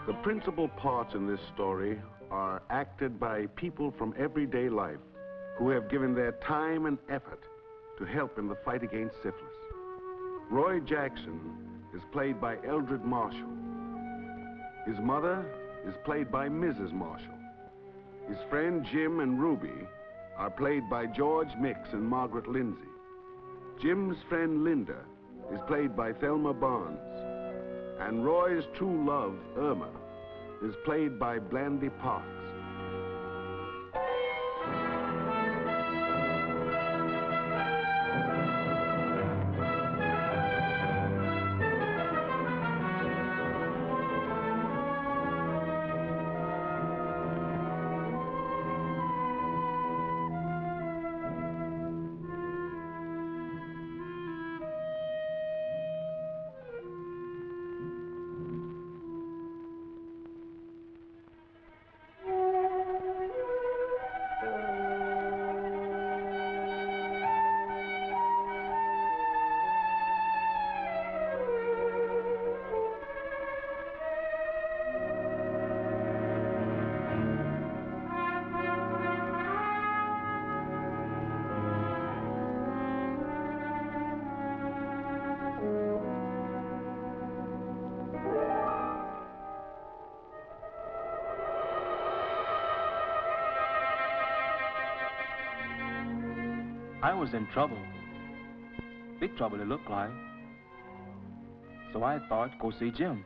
The principal parts in this story are acted by people from everyday life who have given their time and effort to help in the fight against syphilis. Roy Jackson is played by Eldred Marshall. His mother is played by Mrs. Marshall. His friend Jim and Ruby are played by George Mix and Margaret Lindsay. Jim's friend Linda is played by Thelma Barnes. And Roy's true love, Irma, is played by Blandy Parks. I was in trouble. Big trouble it looked like. So I thought, go see Jim.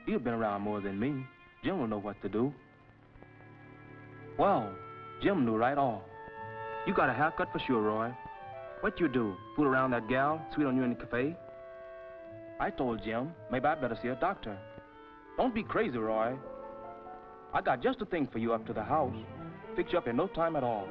He'd been around more than me. Jim will know what to do. Well, Jim knew right off. You got a haircut for sure, Roy. What you do? Fool around that gal, sweet on you in the cafe? I told Jim, maybe I'd better see a doctor. Don't be crazy, Roy. I got just a thing for you up to the house. Fix you up in no time at all.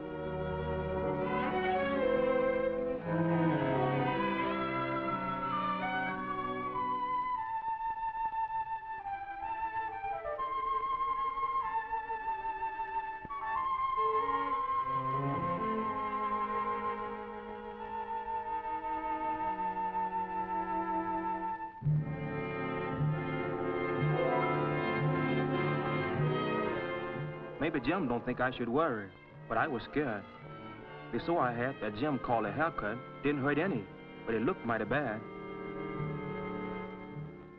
Maybe Jim don't think I should worry, but I was scared. The sore I had that Jim called a haircut didn't hurt any, but it looked mighty bad.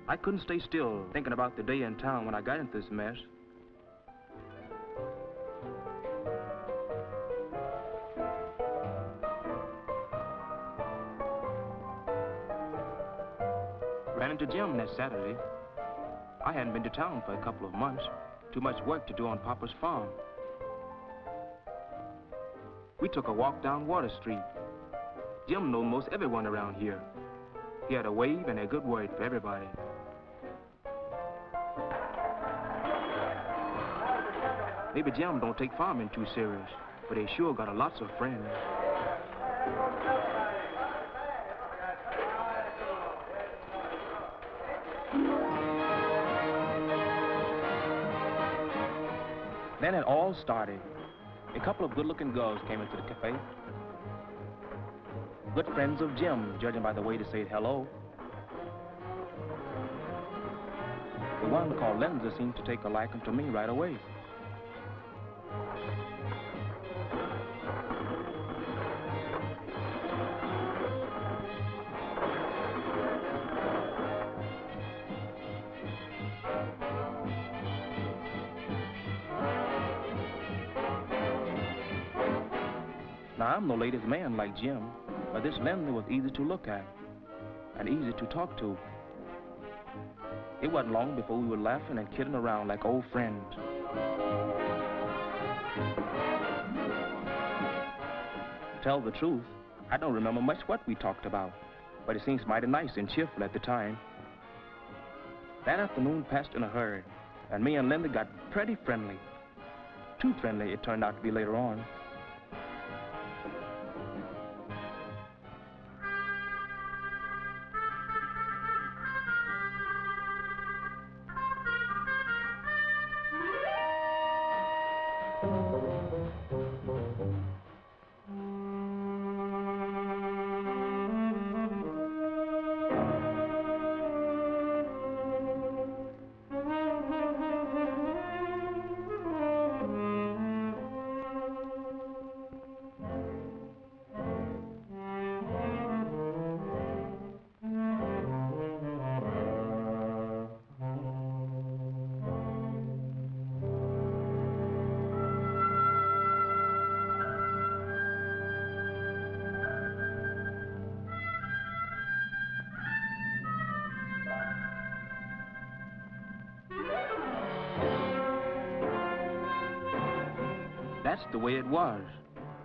I couldn't stay still thinking about the day in town when I got into this mess. Ran into Jim that Saturday. I hadn't been to town for a couple of months. Too much work to do on Papa's farm. We took a walk down Water Street. Jim knows most everyone around here. He had a wave and a good word for everybody. Maybe Jim don't take farming too serious, but he sure got a lots of friends. Then it all started. A couple of good-looking girls came into the cafe. Good friends of Jim, judging by the way they said hello. The one called Linda seemed to take a liking to me right away. Now, I'm no ladies' man like Jim, but this Linda was easy to look at and easy to talk to. It wasn't long before we were laughing and kidding around like old friends. To tell the truth, I don't remember much what we talked about, but it seems mighty nice and cheerful at the time. That afternoon passed in a hurry, and me and Linda got pretty friendly. Too friendly, it turned out to be later on. That's the way it was.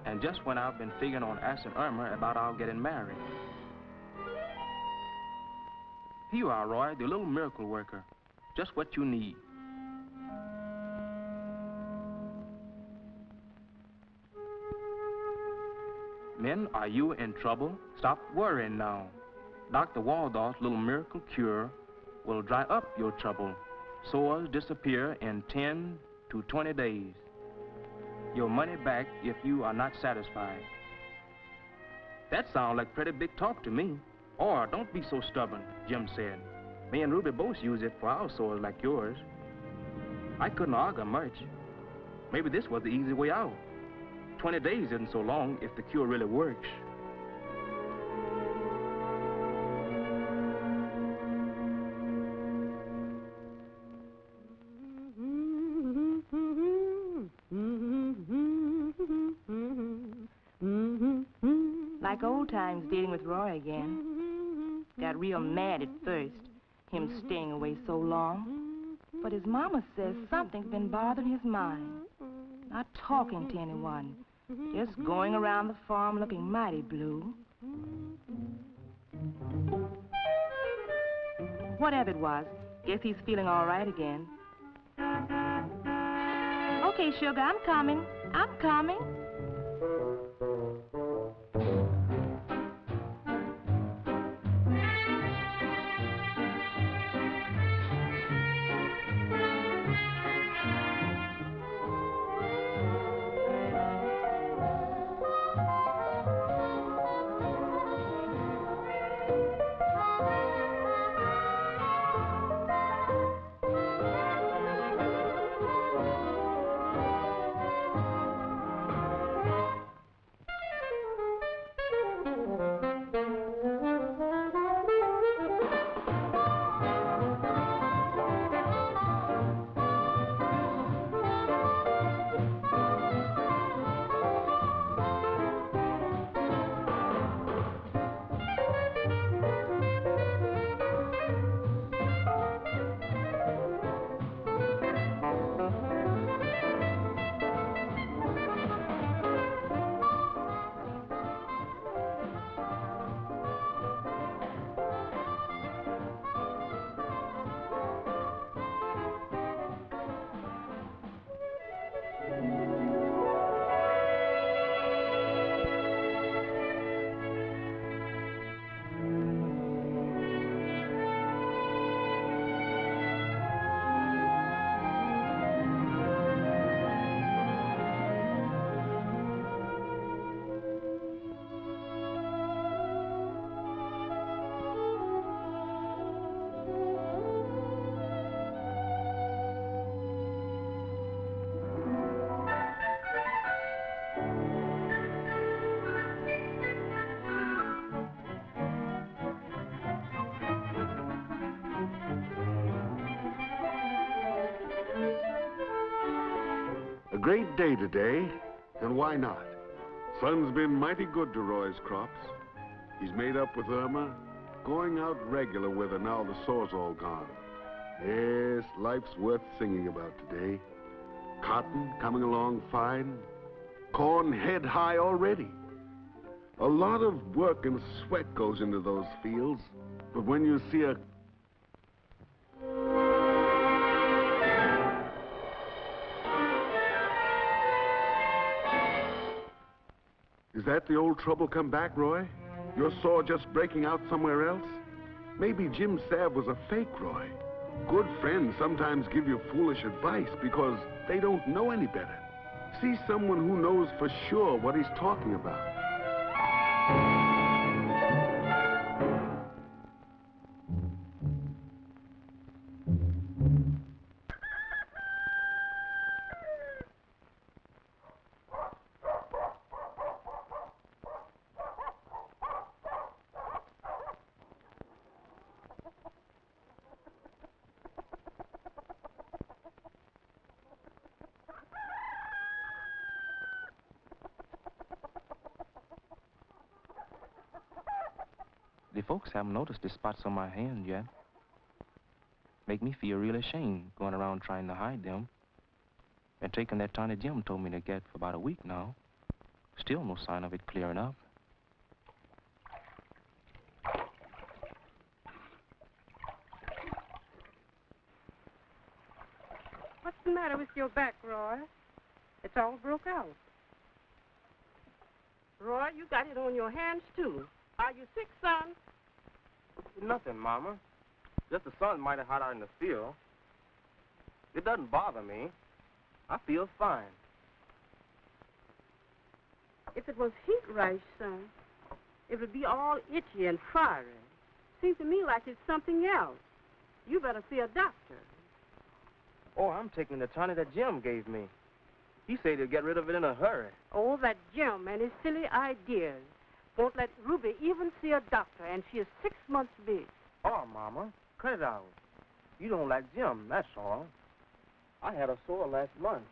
And just when I've been figuring on asking Irma about our getting married. Here you are, Roy, the little miracle worker. Just what you need. Men, are you in trouble? Stop worrying now. Dr. Waldorf's little miracle cure will dry up your trouble. Sores disappear in 10 to 20 days. Your money back if you are not satisfied. That sounds like pretty big talk to me. Or, don't be so stubborn, Jim said. Me and Ruby both use it for our sores like yours. I couldn't argue much. Maybe this was the easy way out. 20 days isn't so long if the cure really works. Like old times dealing with Roy again. Got real mad at first, him staying away so long. But his mama says something's been bothering his mind. Not talking to anyone. Just going around the farm looking mighty blue. Whatever it was, guess he's feeling all right again. Okay, sugar, I'm coming. I'm coming. A great day today, and why not? Sun's been mighty good to Roy's crops. He's made up with Irma, going out regular with her now the sore's all gone. Yes, life's worth singing about today. Cotton coming along fine. Corn head high already. A lot of work and sweat goes into those fields, but when you see a Is that the old trouble come back, Roy? Your sore just breaking out somewhere else? Maybe Jim's salve was a fake, Roy. Good friends sometimes give you foolish advice because they don't know any better. See someone who knows for sure what he's talking about. The folks haven't noticed the spots on my hand yet. Make me feel real ashamed going around trying to hide them. Been taking that tonic Jim told me to get for about a week now. Still no sign of it clearing up. What's the matter with your back, Roy? It's all broke out. Roy, you got it on your hands, too. Are you sick, son? Nothing, Mama. Just the sun mighty hot out in the field. It doesn't bother me. I feel fine. If it was heat rash, son, it would be all itchy and fiery. Seems to me like it's something else. You better see a doctor. Oh, I'm taking the tonic that Jim gave me. He said he'd get rid of it in a hurry. Oh, that Jim and his silly ideas won't let Ruby even see a doctor, and she is 6 months big. Oh, Mama, cut it out. You don't like Jim, that's all. I had a sore last month.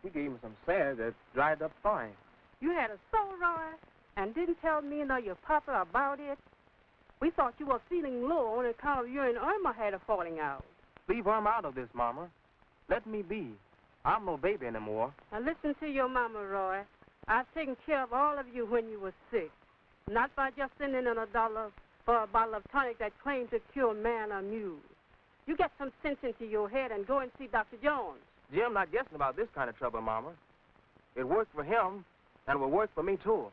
He gave me some sand that dried up fine. You had a sore, Roy, and didn't tell me nor your papa about it? We thought you were feeling low on account of you and Irma had a falling out. Leave Irma out of this, Mama. Let me be. I'm no baby anymore. Now listen to your mama, Roy. I've taken care of all of you when you were sick. Not by just sending in $1 for a bottle of tonic that claimed to cure man or mule. You get some sense into your head and go and see Dr. Jones. Jim not guessing about this kind of trouble, Mama. It worked for him, and it will work for me, too.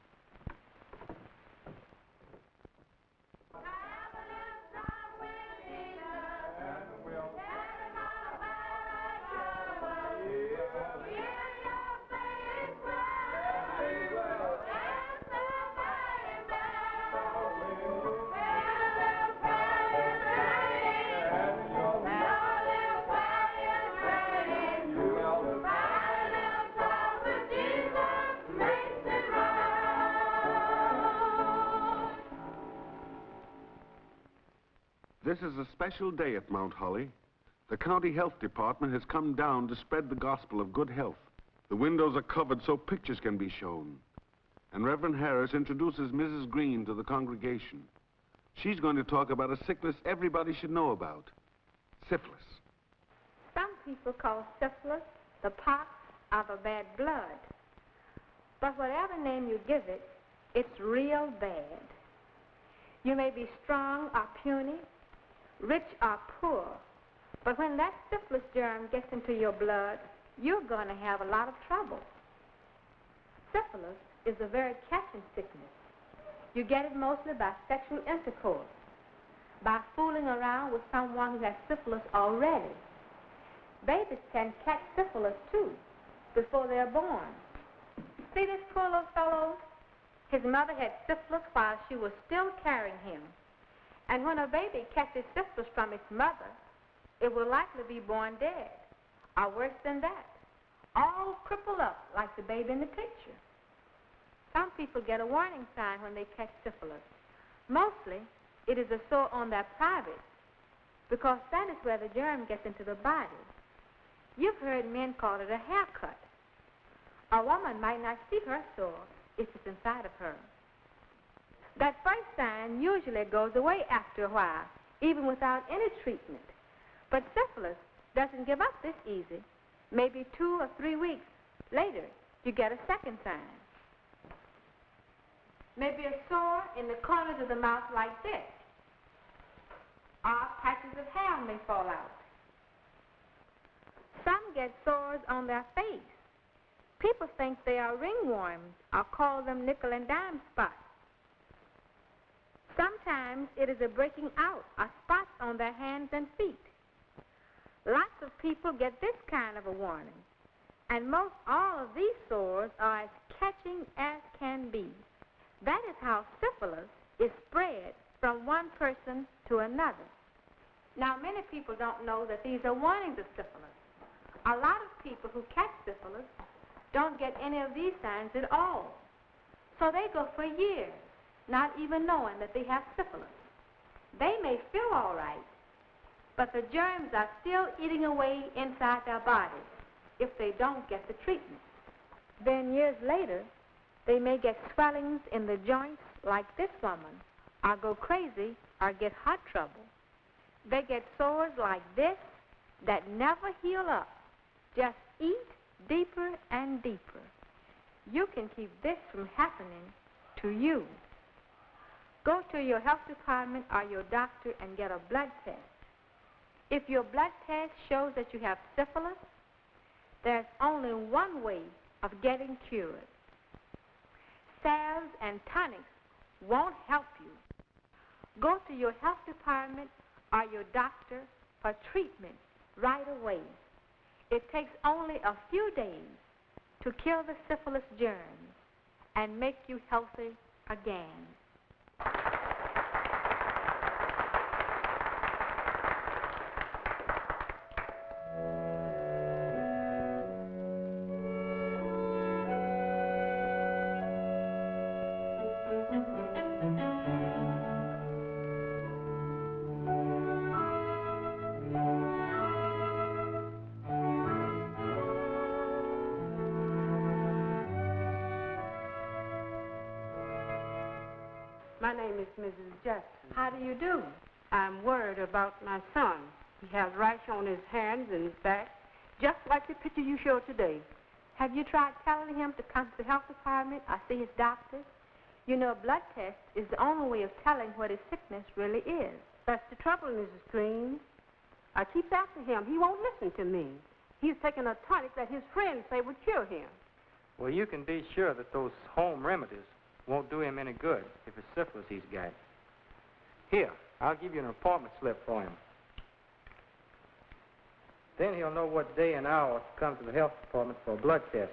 This is a special day at Mount Holly. The county health department has come down to spread the gospel of good health. The windows are covered so pictures can be shown. And Reverend Harris introduces Mrs. Green to the congregation. She's going to talk about a sickness everybody should know about, syphilis. Some people call syphilis the pox of a bad blood. But whatever name you give it, it's real bad. You may be strong or puny, rich or poor, but when that syphilis germ gets into your blood, you're going to have a lot of trouble. Syphilis is a very catching sickness. You get it mostly by sexual intercourse, by fooling around with someone who has syphilis already. Babies can catch syphilis, too, before they're born. See this poor little fellow? His mother had syphilis while she was still carrying him. And when a baby catches syphilis from its mother, it will likely be born dead, or worse than that, all crippled up like the baby in the picture. Some people get a warning sign when they catch syphilis. Mostly, it is a sore on their private, because that is where the germ gets into the body. You've heard men call it a haircut. A woman might not see her sore if it's inside of her. That first sign usually goes away after a while, even without any treatment. But syphilis doesn't give up this easy. Maybe 2 or 3 weeks later, you get a second sign. Maybe a sore in the corners of the mouth like this. Or patches of hair may fall out. Some get sores on their face. People think they are ringworms or call them nickel and dime spots. Sometimes it is a breaking out or spots on their hands and feet. Lots of people get this kind of a warning, and most all of these sores are as catching as can be. That is how syphilis is spread from one person to another. Now, many people don't know that these are warnings of syphilis. A lot of people who catch syphilis don't get any of these signs at all. So they go for years, not even knowing that they have syphilis. They may feel all right, but the germs are still eating away inside their bodies if they don't get the treatment. Then years later, they may get swellings in the joints like this woman, or go crazy, or get heart trouble. They get sores like this that never heal up. Just eat deeper and deeper. You can keep this from happening to you. Go to your health department or your doctor and get a blood test. If your blood test shows that you have syphilis, there's only one way of getting cured. Salves and tonics won't help you. Go to your health department or your doctor for treatment right away. It takes only a few days to kill the syphilis germs and make you healthy again. My name is Mrs. Jackson. How do you do? I'm worried about my son. He has rash on his hands and his back, just like the picture you showed today. Have you tried telling him to come to the health department or see his doctor? You know, a blood test is the only way of telling what his sickness really is. That's the trouble, Mrs. Green. I keep after him. He won't listen to me. He's taking a tonic that his friends say would cure him. Well, you can be sure that those home remedies won't do him any good if it's syphilis he's got. Here, I'll give you an appointment slip for him. Then he'll know what day and hour to come to the health department for a blood test.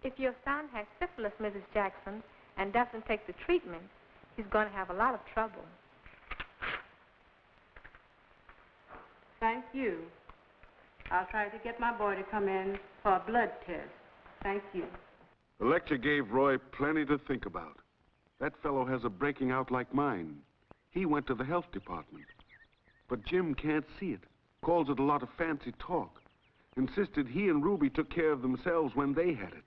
If your son has syphilis, Mrs. Jackson, and doesn't take the treatment, he's going to have a lot of trouble. Thank you. I'll try to get my boy to come in for a blood test. Thank you. The lecture gave Roy plenty to think about. That fellow has a breaking out like mine. He went to the health department. But Jim can't see it. Calls it a lot of fancy talk. Insisted he and Ruby took care of themselves when they had it.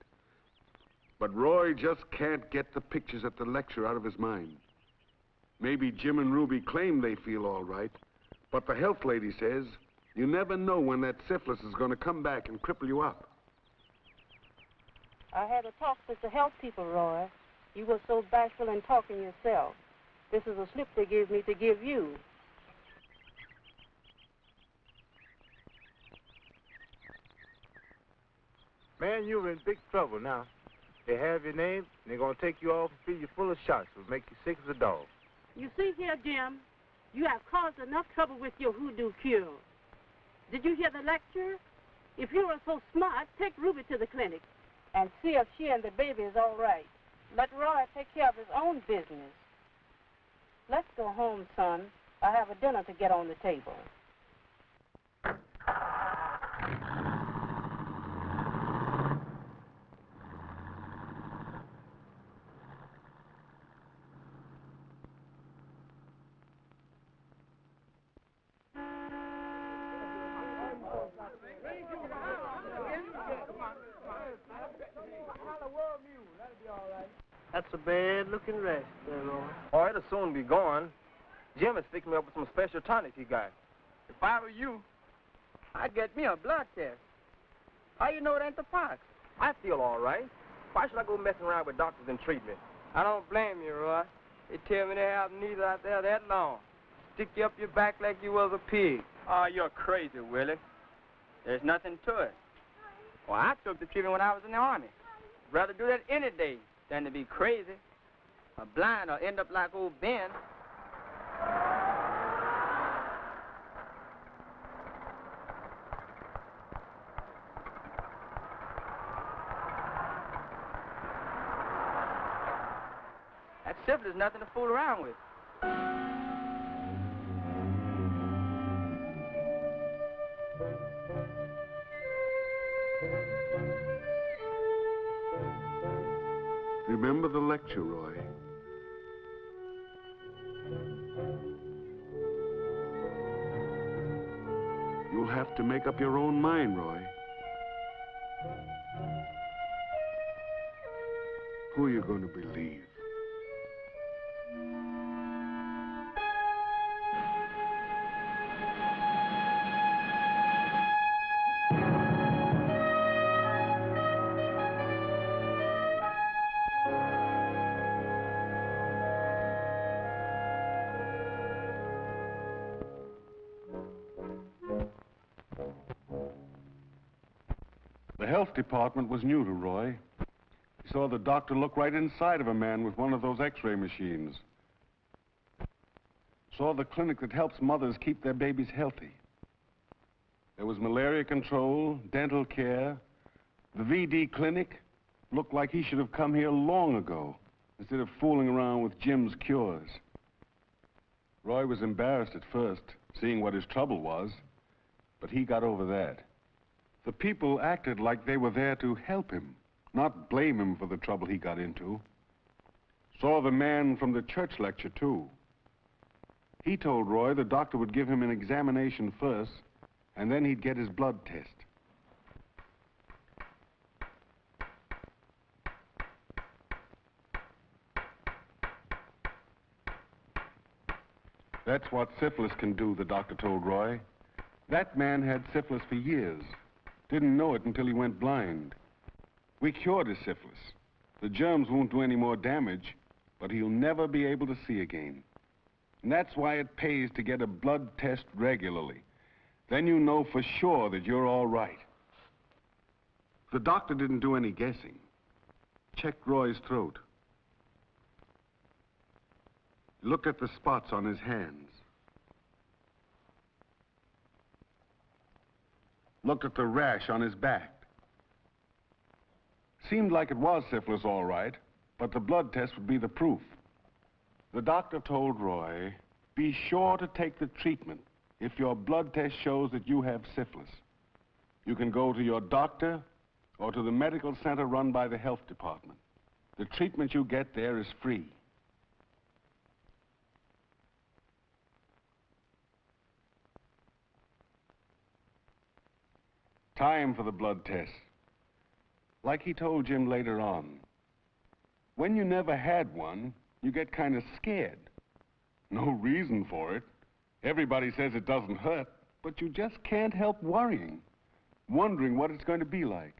But Roy just can't get the pictures at the lecture out of his mind. Maybe Jim and Ruby claim they feel all right, but the health lady says you never know when that syphilis is going to come back and cripple you up. I had a talk with the health people, Roy. You were so bashful in talking yourself. This is a slip they gave me to give you. Man, you're in big trouble now. They have your name, and they're going to take you off and feed you full of shots, which will make you sick as a dog. You see here, Jim, you have caused enough trouble with your hoodoo cure. Did you hear the lecture? If you were so smart, take Ruby to the clinic and see if she and the baby is all right. Let Roy take care of his own business. Let's go home, son. I have a dinner to get on the table. That's a bad-looking rest, Roy. Oh, it'll soon be gone. Jim has fixed me up with some special tonics he got. If I were you, I'd get me a blood test. How you know it ain't the pox? I feel all right. Why should I go messing around with doctors and treatment? I don't blame you, Roy. They tell me they haven't neither out there that long. Stick you up your back like you was a pig. Oh, you're crazy, Willie. There's nothing to it. Well, I took the treatment when I was in the Army. Rather do that any day than to be crazy or blind or end up like old Ben. That syphilis is nothing to fool around with. Remember the lecture, Roy. You'll have to make up your own mind, Roy. Who are you going to believe? The health department was new to Roy. He saw the doctor look right inside of a man with one of those x-ray machines. Saw the clinic that helps mothers keep their babies healthy. There was malaria control, dental care. The VD clinic looked like he should have come here long ago instead of fooling around with Jim's cures. Roy was embarrassed at first, seeing what his trouble was, but he got over that. The people acted like they were there to help him, not blame him for the trouble he got into. Saw the man from the church lecture, too. He told Roy the doctor would give him an examination first, and then he'd get his blood test. That's what syphilis can do, the doctor told Roy. That man had syphilis for years. Didn't know it until he went blind. We cured his syphilis. The germs won't do any more damage, but he'll never be able to see again. And that's why it pays to get a blood test regularly. Then you know for sure that you're all right. The doctor didn't do any guessing. Checked Roy's throat. Looked at the spots on his hands. Looked at the rash on his back. Seemed like it was syphilis all right, but the blood test would be the proof. The doctor told Roy, be sure to take the treatment if your blood test shows that you have syphilis. You can go to your doctor or to the medical center run by the health department. The treatment you get there is free. Time for the blood test. Like he told Jim later on, when you never had one, you get kind of scared. No reason for it. Everybody says it doesn't hurt, but you just can't help worrying, wondering what it's going to be like.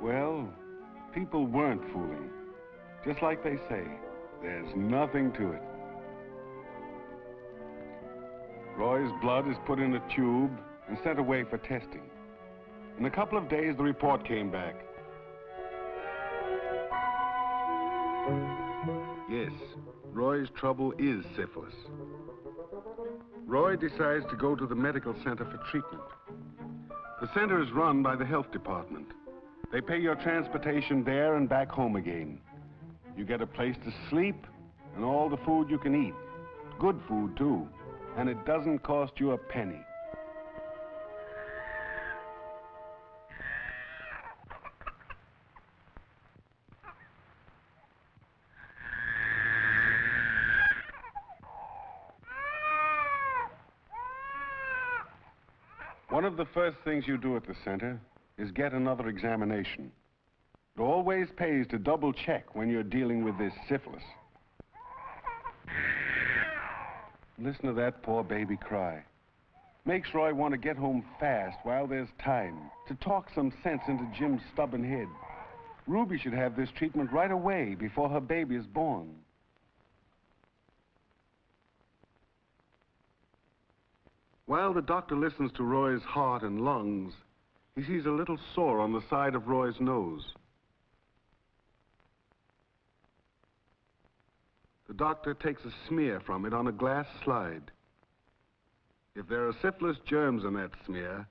Well, people weren't fooling. Just like they say, there's nothing to it. Roy's blood is put in a tube and sent away for testing. In a couple of days, the report came back. Yes, Roy's trouble is syphilis. Roy decides to go to the medical center for treatment. The center is run by the health department. They pay your transportation there and back home again. You get a place to sleep and all the food you can eat. Good food, too. And it doesn't cost you a penny. One of the first things you do at the center is get another examination. It always pays to double check when you're dealing with this syphilis. Listen to that poor baby cry. Makes Roy want to get home fast while there's time to talk some sense into Jim's stubborn head. Ruby should have this treatment right away before her baby is born. While the doctor listens to Roy's heart and lungs, he sees a little sore on the side of Roy's nose. The doctor takes a smear from it on a glass slide. If there are syphilis germs in that smear,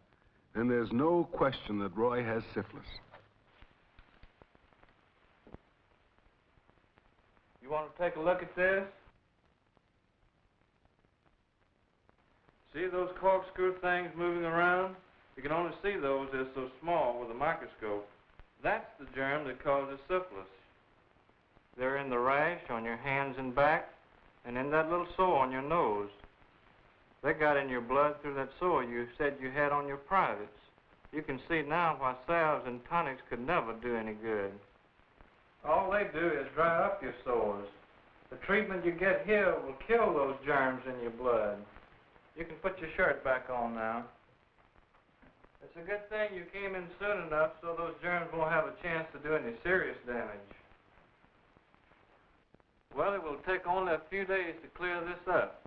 then there's no question that Roy has syphilis. You want to take a look at this? See those corkscrew things moving around? You can only see those, they're so small with a microscope. That's the germ that causes syphilis. They're in the rash on your hands and back, and in that little sore on your nose. They got in your blood through that sore you said you had on your privates. You can see now why salves and tonics could never do any good. All they do is dry up your sores. The treatment you get here will kill those germs in your blood. You can put your shirt back on now. This a good thing you came in soon enough so those germs won't have a chance to do any serious damage. Well, it will take only a few days to clear this up.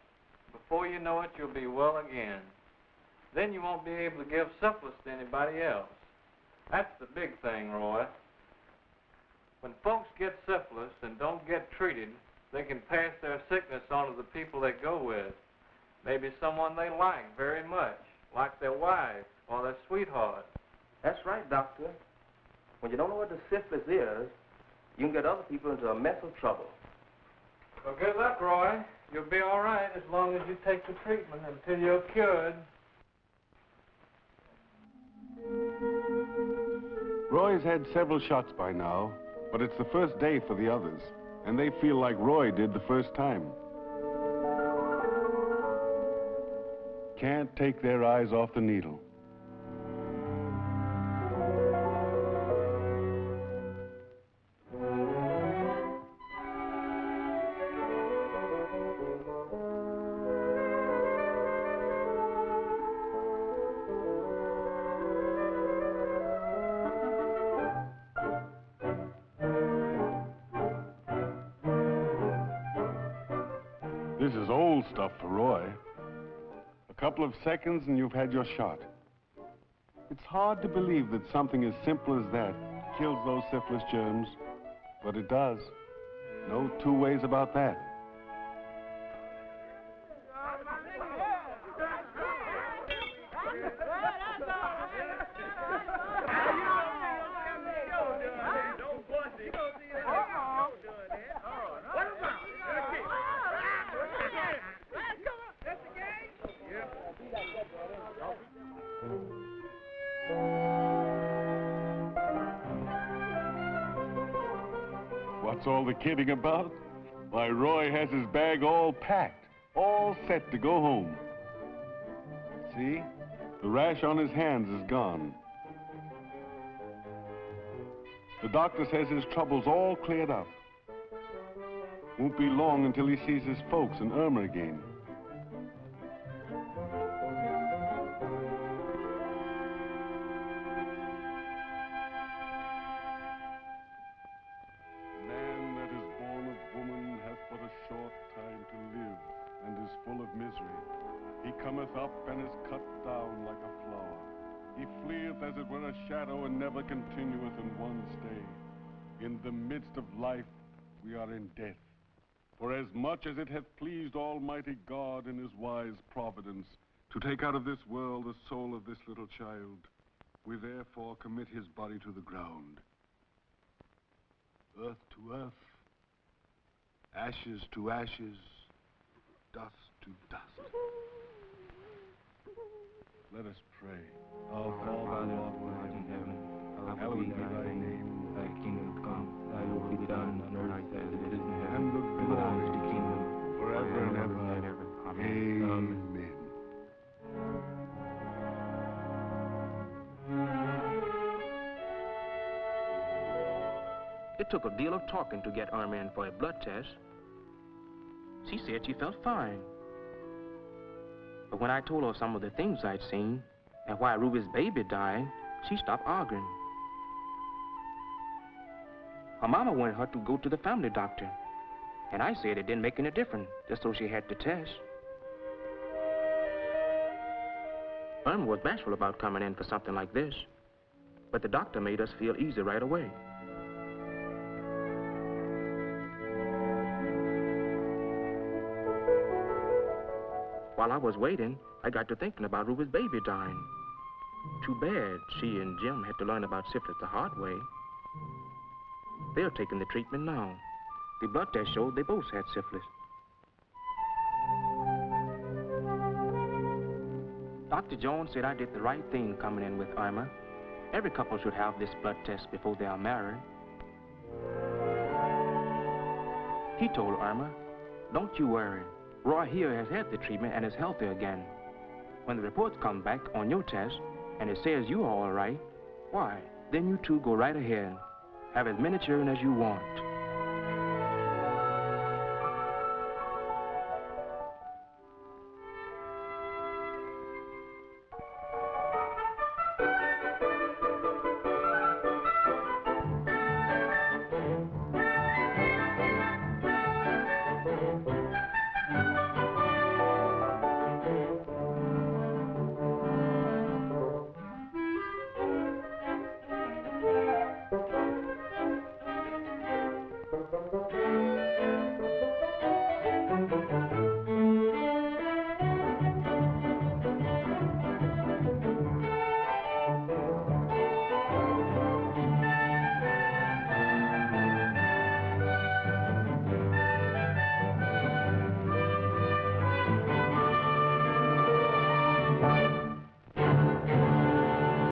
Before you know it, you'll be well again. Then you won't be able to give syphilis to anybody else. That's the big thing, Roy. When folks get syphilis and don't get treated, they can pass their sickness on to the people they go with. Maybe someone they like very much, like their wife or their sweetheart. That's right, Doctor. When you don't know what the syphilis is, you can get other people into a mess of trouble. Well, good luck, Roy. You'll be all right as long as you take the treatment until you're cured. Roy's had several shots by now, but it's the first day for the others, and they feel like Roy did the first time. Can't take their eyes off the needle. This is old stuff for Roy. A couple of seconds and you've had your shot. It's hard to believe that something as simple as that kills those syphilis germs, but it does. No two ways about that. What's all the kidding about? Why, Roy has his bag all packed, all set to go home. See? The rash on his hands is gone. The doctor says his trouble's all cleared up. Won't be long until he sees his folks and Irma again. Man that is born of woman hath but a short time to live, and is full of misery. He cometh up and is cut down like a flower. He fleeth as it were a shadow, and never continueth in one stay. In the midst of life we are in death. For as much as it hath pleased Almighty God in his wise providence to take out of this world the soul of this little child, we therefore commit his body to the ground. Earth to earth, ashes to ashes, dust to dust. Let us pray. Our Father, who art in heaven, hallowed be thy name. Thy kingdom come, thy will be done on earth as it is in heaven. And the Give us the kingdom, forever and ever. Amen. It took a deal of talking to get Irma in for a blood test. She said she felt fine. But when I told her some of the things I'd seen and why Ruby's baby died, she stopped arguing. Her mama wanted her to go to the family doctor, and I said it didn't make any difference, just so she had the test. Irma was bashful about coming in for something like this, but the doctor made us feel easy right away. While I was waiting, I got to thinking about Ruby's baby dying. Too bad she and Jim had to learn about syphilis the hard way. They're taking the treatment now. The blood test showed they both had syphilis. Dr. Jones said I did the right thing coming in with Irma. Every couple should have this blood test before they are married. He told Irma, "Don't you worry. Roy here has had the treatment and is healthy again. When the reports come back on your test and it says you are all right, why, then you two go right ahead. Have as many children as you want."